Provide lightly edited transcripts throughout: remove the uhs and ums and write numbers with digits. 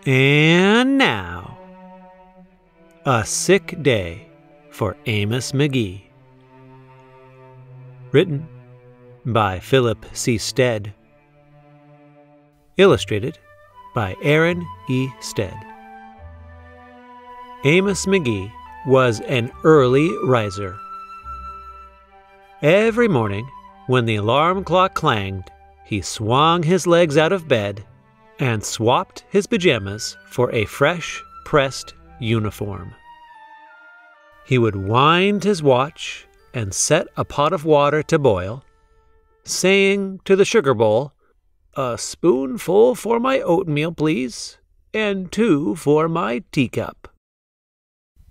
And now, A Sick Day for Amos McGee. Written by Philip C. Stead. Illustrated by Erin E. Stead. Amos McGee was an early riser. Every morning, when the alarm clock clanged, he swung his legs out of bed and swapped his pajamas for a fresh, pressed uniform. He would wind his watch and set a pot of water to boil, saying to the sugar bowl, "A spoonful for my oatmeal, please, and 2 for my teacup."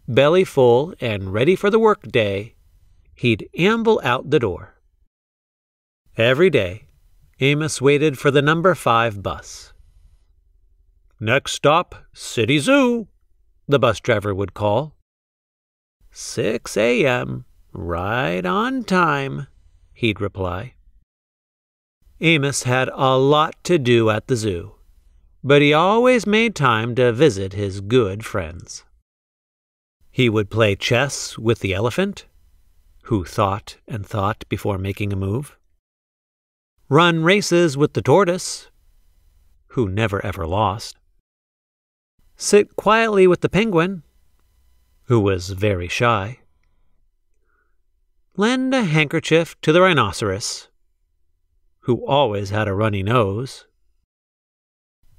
Belly full and ready for the workday, he'd amble out the door. Every day, Amos waited for the number 5 bus. "Next stop, City Zoo," the bus driver would call. 6 a.m., right on time, he'd reply. Amos had a lot to do at the zoo, but he always made time to visit his good friends. He would play chess with the elephant, who thought and thought before making a move, run races with the tortoise, who never ever lost, sit quietly with the penguin, who was very shy, lend a handkerchief to the rhinoceros, who always had a runny nose,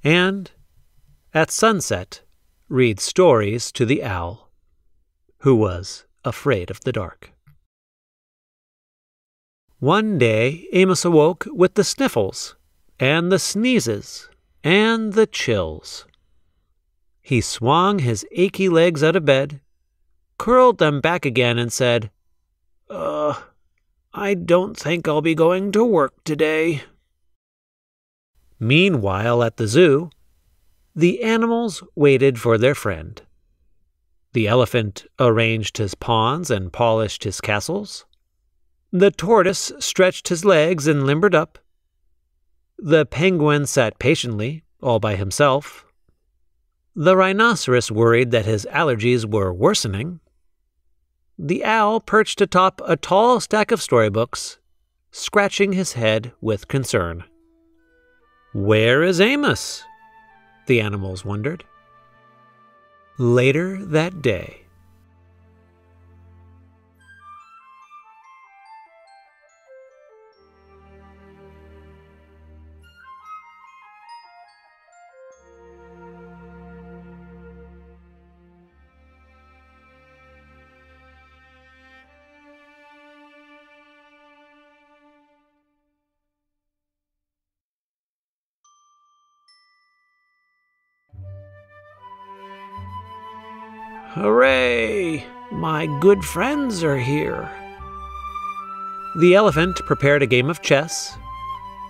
and, at sunset, read stories to the owl, who was afraid of the dark. One day, Amos awoke with the sniffles, and the sneezes, and the chills. He swung his achy legs out of bed, curled them back again, and said, I don't think I'll be going to work today." Meanwhile, at the zoo, the animals waited for their friend. The elephant arranged his pawns and polished his castles. The tortoise stretched his legs and limbered up. The penguin sat patiently, all by himself. The rhinoceros worried that his allergies were worsening. The owl perched atop a tall stack of storybooks, scratching his head with concern. "Where is Amos?" the animals wondered. Later that day, "Hooray! My good friends are here." The elephant prepared a game of chess.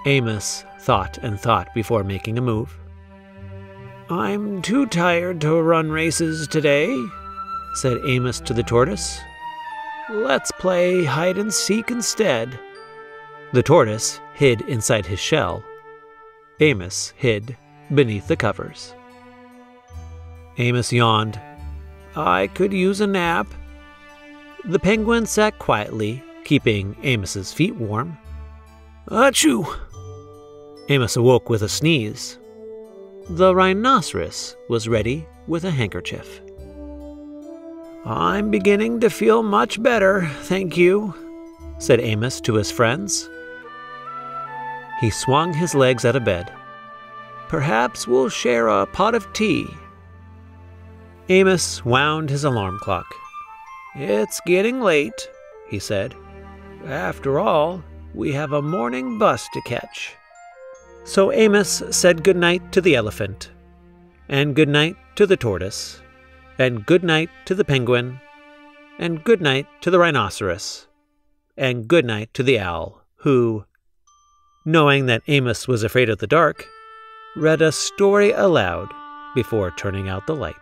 Amos thought and thought before making a move. "I'm too tired to run races today," said Amos to the tortoise. "Let's play hide and seek instead." The tortoise hid inside his shell. Amos hid beneath the covers. Amos yawned. "I could use a nap." The penguin sat quietly, keeping Amos's feet warm. "Achoo!" Amos awoke with a sneeze. The rhinoceros was ready with a handkerchief. "I'm beginning to feel much better, thank you," said Amos to his friends. He swung his legs out of bed. "Perhaps we'll share a pot of tea." Amos wound his alarm clock. "It's getting late," he said. "After all, we have a morning bus to catch." So Amos said goodnight to the elephant, and goodnight to the tortoise, and goodnight to the penguin, and goodnight to the rhinoceros, and goodnight to the owl, who, knowing that Amos was afraid of the dark, read a story aloud before turning out the light.